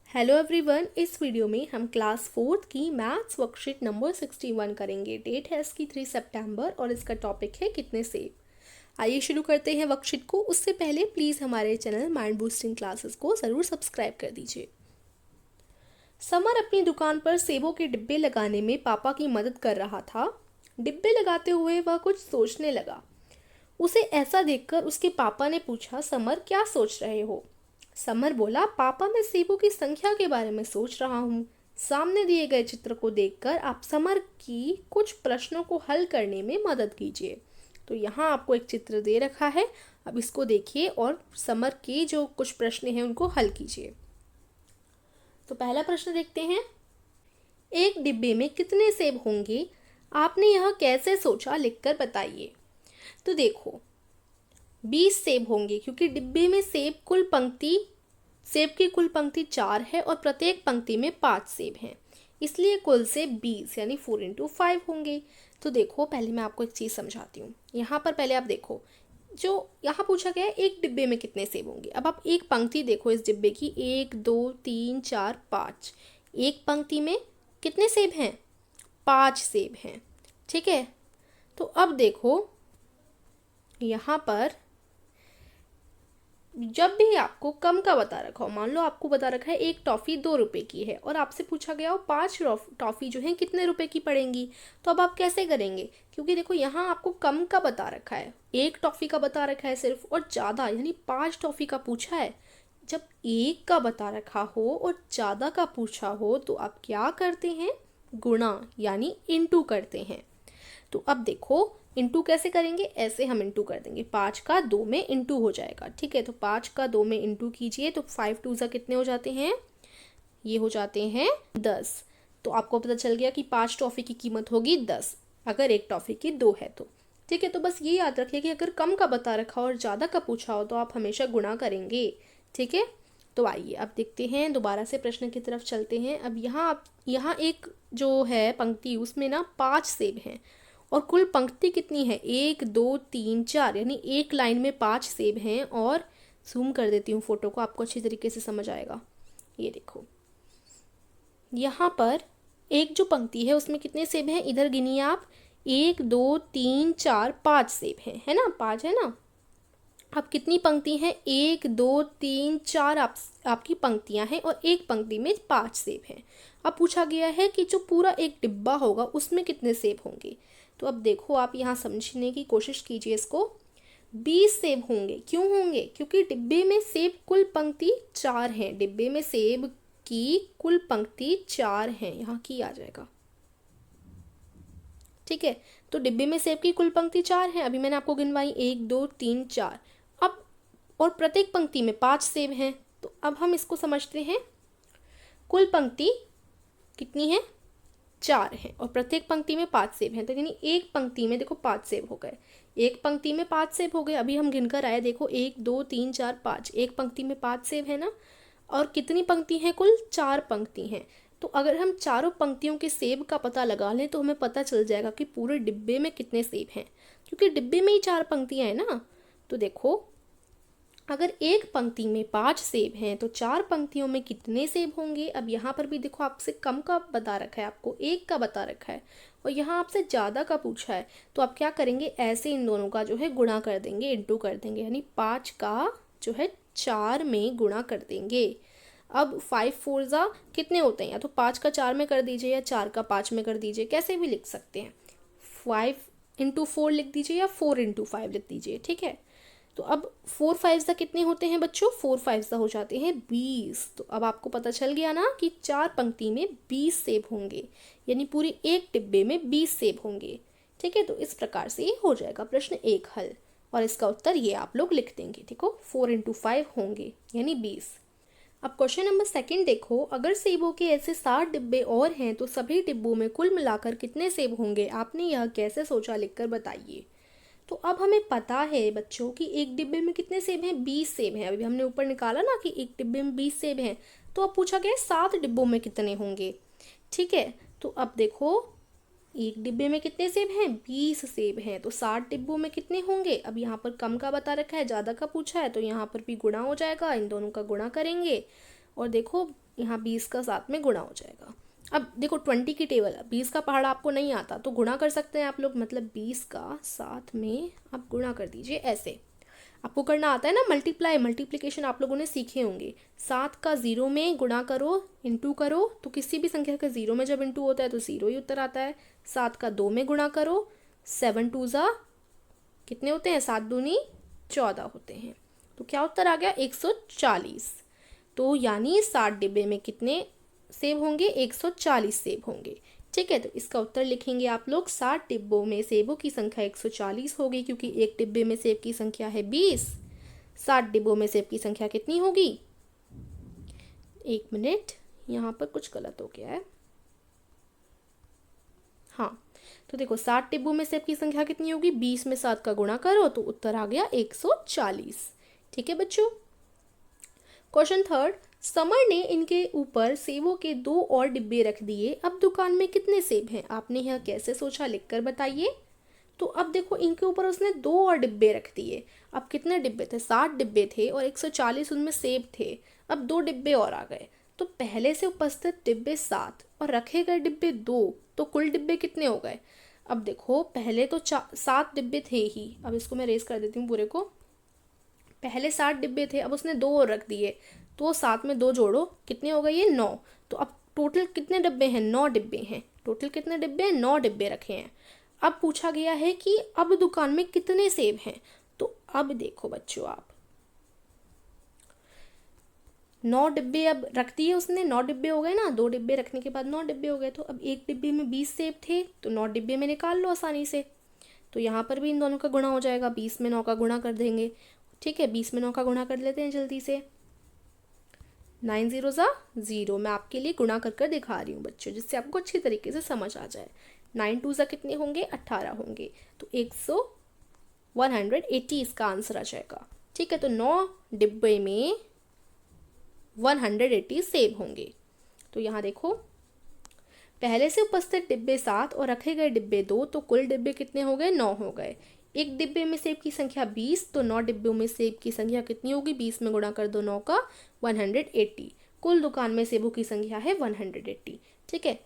Hello everyone, इस video में हम क्लास फोर्थ की मैथ्स वर्कशीट नंबर 61 करेंगे। डेट है इसकी 3 सितंबर और इसका टॉपिक है कितने सेब। आइए शुरू करते हैं वर्कशीट को। उससे पहले प्लीज़ हमारे चैनल माइंड बूस्टिंग क्लासेस को ज़रूर सब्सक्राइब कर दीजिए। समर अपनी दुकान पर सेबों के डिब्बे लगाने में पापा की मदद कर रहा था। डिब्बे लगाते हुए वह कुछ सोचने लगा। उसे ऐसा देखकर उसके पापा ने पूछा, समर क्या सोच रहे हो? समर बोला, पापा मैं सेबों की संख्या के बारे में सोच रहा हूँ। सामने दिए गए चित्र को देखकर आप समर की कुछ प्रश्नों को हल करने में मदद कीजिए। तो यहाँ आपको एक चित्र दे रखा है, अब इसको देखिए और समर के जो कुछ प्रश्न हैं उनको हल कीजिए। तो पहला प्रश्न देखते हैं, एक डिब्बे में कितने सेब होंगे? आपने यह कैसे सोचा, लिखकर बताइए। तो देखो 20 सेब होंगे क्योंकि डिब्बे में सेब की कुल पंक्ति 4 है और प्रत्येक पंक्ति में 5 सेब हैं, इसलिए कुल सेब 20 यानी 4 इंटू 5 होंगे। तो देखो पहले मैं आपको एक चीज़ समझाती हूँ। यहाँ पर पहले आप देखो, जो यहाँ पूछा गया है एक डिब्बे में कितने सेब होंगे। अब आप एक पंक्ति देखो इस डिब्बे की, 1 2 3 4 5। एक पंक्ति में कितने सेब हैं? 5 सेब हैं, ठीक है। तो अब देखो यहाँ पर जब भी आपको कम का बता रखा हो, मान लो आपको बता रखा है एक टॉफ़ी 2 रुपए की है और आपसे पूछा गया हो 5 टॉफ़ी जो है कितने रुपए की पड़ेंगी, तो अब आप कैसे करेंगे? क्योंकि देखो यहाँ आपको कम का बता रखा है, एक टॉफ़ी का बता रखा है सिर्फ, और ज़्यादा यानी 5 टॉफ़ी का पूछा है। जब एक का बता रखा हो और ज़्यादा का पूछा हो तो आप क्या करते हैं? गुणा यानी इंटू करते हैं। तो अब देखो इंटू कैसे करेंगे, ऐसे हम इंटू कर देंगे, 5 का 2 में इंटू हो जाएगा, ठीक है। तो 5 का 2 में इंटू कीजिए तो 5 2 ज़ा कितने हो जाते हैं? ये हो जाते हैं 10। तो आपको पता चल गया कि 5 टॉफ़ी की कीमत होगी 10 अगर एक टॉफ़ी की 2 है तो, ठीक है। तो बस ये याद रखिए कि अगर कम का बता रखा हो और ज़्यादा का पूछा हो तो आप हमेशा गुणा करेंगे, ठीक है। तो आइए अब देखते हैं, दोबारा से प्रश्न की तरफ चलते हैं। अब यहाँ एक जो है पंक्ति उसमें ना 5 सेब हैं और कुल पंक्ति कितनी है? 1 2 3 4 यानी एक लाइन में 5 सेब हैं। और जूम कर देती हूँ फोटो को, आपको अच्छी तरीके से समझ आएगा। ये देखो यहाँ पर एक जो पंक्ति है उसमें कितने सेब हैं? इधर गिनिए आप, 1 2 3 4 5 सेब हैं, है ना? 5 है ना। अब कितनी पंक्ति हैं? 1 2 3 4 आपकी पंक्तियां हैं और एक पंक्ति में 5 सेब हैं। अब पूछा गया है कि जो पूरा एक डिब्बा होगा उसमें कितने सेब होंगे। तो अब देखो आप यहाँ समझने की कोशिश कीजिए इसको। 20 सेब होंगे। क्यों होंगे? क्योंकि डिब्बे में सेब कुल पंक्ति 4 हैं। डिब्बे में सेब की कुल पंक्ति 4 हैं, यहाँ की आ जाएगा, ठीक है। तो डिब्बे में सेब की कुल पंक्ति 4 है, अभी मैंने आपको गिनवाई 1 2 3 4। अब और प्रत्येक पंक्ति में 5 सेब हैं। तो अब हम इसको समझते हैं, कुल पंक्ति कितनी है? 4 है और प्रत्येक पंक्ति में 5 सेब हैं। तो यानी एक पंक्ति में देखो 5 सेब हो गए, एक पंक्ति में 5 सेब हो गए। अभी हम गिनकर आए, देखो 1 2 3 4 5, एक पंक्ति में 5 सेब है ना। और कितनी पंक्ति हैं? कुल 4 पंक्ति हैं। तो अगर हम चारों पंक्तियों के सेब का पता लगा लें तो हमें पता चल जाएगा कि पूरे डिब्बे में कितने सेब हैं, क्योंकि डिब्बे में ही 4 पंक्तियां हैं ना। तो देखो अगर एक पंक्ति में 5 सेब हैं तो 4 पंक्तियों में कितने सेब होंगे। अब यहाँ पर भी देखो आपसे कम का बता रखा है, आपको एक का बता रखा है और यहाँ आपसे ज़्यादा का पूछा है। तो आप क्या करेंगे? ऐसे इन दोनों का जो है गुणा कर देंगे, इंटू कर देंगे, यानी 5 का जो है 4 में गुणा कर देंगे। अब 5 4 ज़ा कितने होते हैं? या तो 5 का 4 में कर दीजिए या 4 का 5 में कर दीजिए, कैसे भी लिख सकते हैं। 5 इंटू 4 लिख दीजिए या 4 इंटू 5 लिख दीजिए, ठीक है। तो अब 4 5 ज़ा कितने होते हैं बच्चों? 4 5 ज़ा हो जाते हैं 20। तो अब आपको पता चल गया ना कि 4 पंक्ति में 20 सेब होंगे, यानी पूरी एक डिब्बे में 20 सेब होंगे, ठीक है। तो इस प्रकार से ये हो जाएगा प्रश्न 1 हल, और इसका उत्तर ये आप लोग लिख देंगे, ठीक हो। 4 इंटू 5 होंगे यानी 20। अब क्वेश्चन नंबर 2 देखो, अगर सेबों के ऐसे 60 डिब्बे और हैं तो सभी डिब्बों में कुल मिलाकर कितने सेब होंगे? आपने यह कैसे सोचा, लिखकर बताइए। तो अब हमें पता है बच्चों कि एक डिब्बे में कितने सेब हैं? 20 सेब हैं। अभी हमने ऊपर निकाला ना कि एक डिब्बे में 20 सेब हैं। तो अब पूछा गया 7 डिब्बों में कितने होंगे, ठीक है। तो अब देखो एक डिब्बे में कितने सेब हैं? 20 सेब हैं। तो 60 डिब्बों में कितने होंगे? अब यहाँ पर कम का बता रखा है, ज़्यादा का पूछा है, तो यहाँ पर भी गुणा हो जाएगा, इन दोनों का गुणा करेंगे। और देखो यहाँ 20 का साथ में गुणा हो जाएगा। अब देखो 20 की टेबल, 20 का पहाड़ा आपको नहीं आता तो गुणा कर सकते हैं आप लोग, मतलब 20 का साथ में आप गुणा कर दीजिए। ऐसे आपको करना आता है ना, मल्टीप्लाई, मल्टीप्लिकेशन आप लोगों ने सीखे होंगे। 7 का 0 में गुणा करो, इंटू करो, तो किसी भी संख्या का 0 में जब इंटू होता है तो 0 ही उत्तर आता है। 7 का 2 में गुणा करो, 7 2 जा कितने होते हैं, 7 दूनी 14 होते हैं, तो क्या उत्तर आ गया 140। तो यानी 60 डिब्बे में कितने सेब होंगे, 140 सेब होंगे। ठीक है, तो इसका उत्तर लिखेंगे आप लोग 60 डिब्बों में सेबों की संख्या 140 होगी, क्योंकि एक डिब्बे में सेब की संख्या है 20। 60 डिब्बों में सेब की संख्या कितनी होगी, 1 मिनट, यहाँ पर कुछ गलत हो गया है। हाँ, तो देखो 60 डिब्बों में सेब की संख्या कितनी होगी, 20 में 7 का गुणा करो तो उत्तर आ गया 140। ठीक है बच्चों। क्वेश्चन थर्ड, समर ने इनके ऊपर सेबों के 2 और डिब्बे रख दिए, अब दुकान में कितने सेब हैं? आपने यह कैसे सोचा, लिखकर बताइए। तो अब देखो इनके ऊपर उसने 2 और डिब्बे रख दिए। अब कितने डिब्बे थे, 60 डिब्बे थे और 140 उनमें सेब थे। अब 2 डिब्बे और आ गए, तो पहले से उपस्थित डिब्बे 7 और रखे गए डिब्बे 2, तो कुल डिब्बे कितने हो गए? अब देखो पहले तो 7 डिब्बे थे ही, अब इसको मैं रेस कर देती हूँ पूरे को। पहले 60 डिब्बे थे, अब उसने 2 और रख दिए, तो 7 में 2 जोड़ो, कितने हो गए ये 9। तो अब टोटल कितने डिब्बे हैं, 9 डिब्बे हैं। टोटल कितने डिब्बे हैं, 9 डिब्बे रखे हैं। अब पूछा गया है कि अब दुकान में कितने सेब हैं। तो अब देखो बच्चों, आप 9 डिब्बे अब रख दिए उसने, 9 डिब्बे हो गए ना, 2 डिब्बे रखने के बाद 9 डिब्बे हो गए। तो अब एक डिब्बे में 20 सेब थे, तो 9 डिब्बे में निकाल लो आसानी से। तो यहाँ पर भी इन दोनों का गुणा हो जाएगा, 20 में 9 का गुणा कर देंगे। ठीक है, 20 में 9 का गुणा कर लेते हैं जल्दी से। 9 0 ज़ा 0, मैं आपके लिए गुणा कर दिखा रही हूँ बच्चों, जिससे आपको अच्छी तरीके से समझ आ जाए। 9 2 ज़ा कितने होंगे, 18 होंगे, तो 180 इसका आंसर आ जाएगा। ठीक है, तो 9 डिब्बे में 180 सेब होंगे। तो यहाँ देखो पहले से उपस्थित डिब्बे 7 और रखे गए डिब्बे 2, तो कुल डिब्बे कितने हो गए, 9 हो गए। एक डिब्बे में सेब की संख्या 20, तो 9 डिब्बों में सेब की संख्या कितनी होगी, 20 में गुणा कर दो 9 का, 180। कुल दुकान में सेबों की संख्या है 180। ठीक है,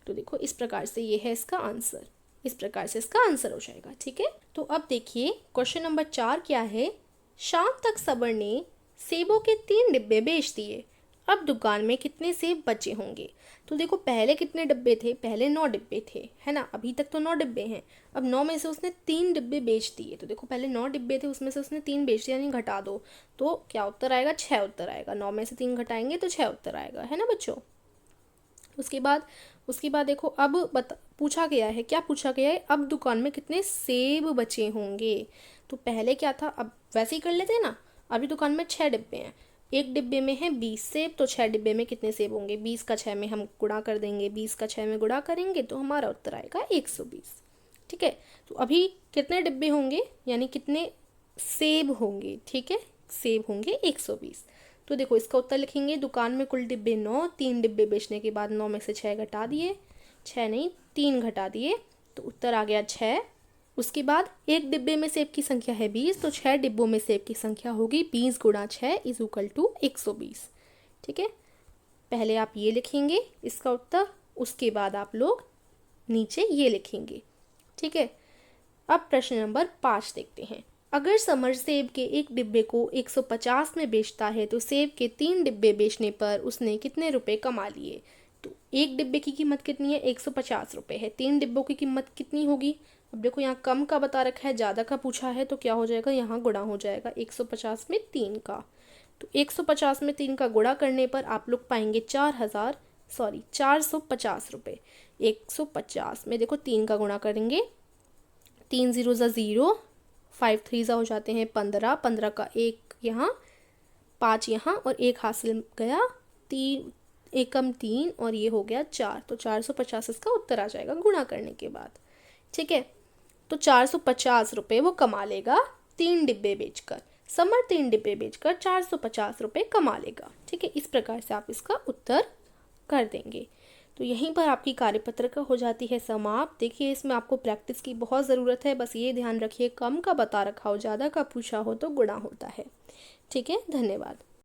तो देखो इस प्रकार से ये है इसका आंसर, इस प्रकार से इसका आंसर हो जाएगा। ठीक है, तो अब देखिए क्वेश्चन नंबर 4 क्या है। शाम तक सबर ने सेबों के 3 डिब्बे बेच दिए, अब दुकान में कितने सेब बचे होंगे? तो देखो पहले कितने डिब्बे थे, पहले 9 डिब्बे थे, है ना, अभी तक तो 9 डिब्बे हैं। अब 9 में से उसने 3 डिब्बे बेच दिए, तो देखो पहले 9 डिब्बे थे, उसमें से उसने 3 बेच दिया, यानी घटा दो, तो क्या उत्तर आएगा, 6 उत्तर आएगा। 9 में से 3 घटाएंगे तो 6 उत्तर आएगा, है ना बच्चों। उसके बाद देखो अब पूछा गया है, क्या पूछा गया है, अब दुकान में कितने सेब बचे होंगे। तो पहले क्या था, अब वैसे ही कर लेते हैं ना। अभी दुकान में 6 डिब्बे हैं, एक डिब्बे में है 20 सेब, तो 6 डिब्बे में कितने सेब होंगे, 20 का 6 में हम गुणा कर देंगे, 20 का 6 में गुणा करेंगे तो हमारा उत्तर आएगा 120। ठीक है, तो अभी कितने डिब्बे होंगे, यानी कितने सेब होंगे। ठीक है, सेब होंगे 120। तो देखो इसका उत्तर लिखेंगे, दुकान में कुल डिब्बे 9, 3 डिब्बे बेचने के बाद 9 में से 6 घटा दिए, 6 नहीं 3 घटा दिए, तो उत्तर आ गया 6। उसके बाद एक डिब्बे में सेब की संख्या है 20, तो 6 डिब्बों में सेब की संख्या होगी 20 गुणा 6 इज इक्वल टू 120। ठीक है, पहले आप ये लिखेंगे इसका उत्तर, उसके बाद आप लोग नीचे ये लिखेंगे। ठीक है, अब प्रश्न नंबर 5 देखते हैं। अगर समर सेब के एक डिब्बे को 150 में बेचता है, तो सेब के 3 डिब्बे बेचने पर उसने कितने रुपए कमा लिए? तो एक डिब्बे की कीमत कितनी है, 150 रुपये है, 3 डिब्बों की कीमत कितनी होगी? अब देखो यहाँ कम का बता रखा है, ज़्यादा का पूछा है, तो क्या हो जाएगा, यहाँ गुणा हो जाएगा 150 में 3 का। तो 150 में 3 का गुणा करने पर आप लोग पाएंगे 450 रुपये। 150 में देखो 3 का गुणा करेंगे, 3 0 ज़ा 0, 5 3 ज़ा हो जाते हैं 15, 15 का 1 यहाँ, 5 यहाँ और 1 हासिल गया, 3 एकम 3 और ये हो गया 4, तो 450 इसका उत्तर आ जाएगा गुणा करने के बाद। ठीक है, तो 450 रुपये वो कमा लेगा 3 डिब्बे बेचकर। समर 3 डिब्बे बेचकर 450 रुपये कमा लेगा। ठीक है, इस प्रकार से आप इसका उत्तर कर देंगे। तो यहीं पर आपकी कार्यपत्रिका हो जाती है समाप्त। देखिए इसमें आपको प्रैक्टिस की बहुत ज़रूरत है, बस ये ध्यान रखिए कम का बता रखा हो, ज़्यादा का पूछा हो तो गुणा होता है। ठीक है, धन्यवाद।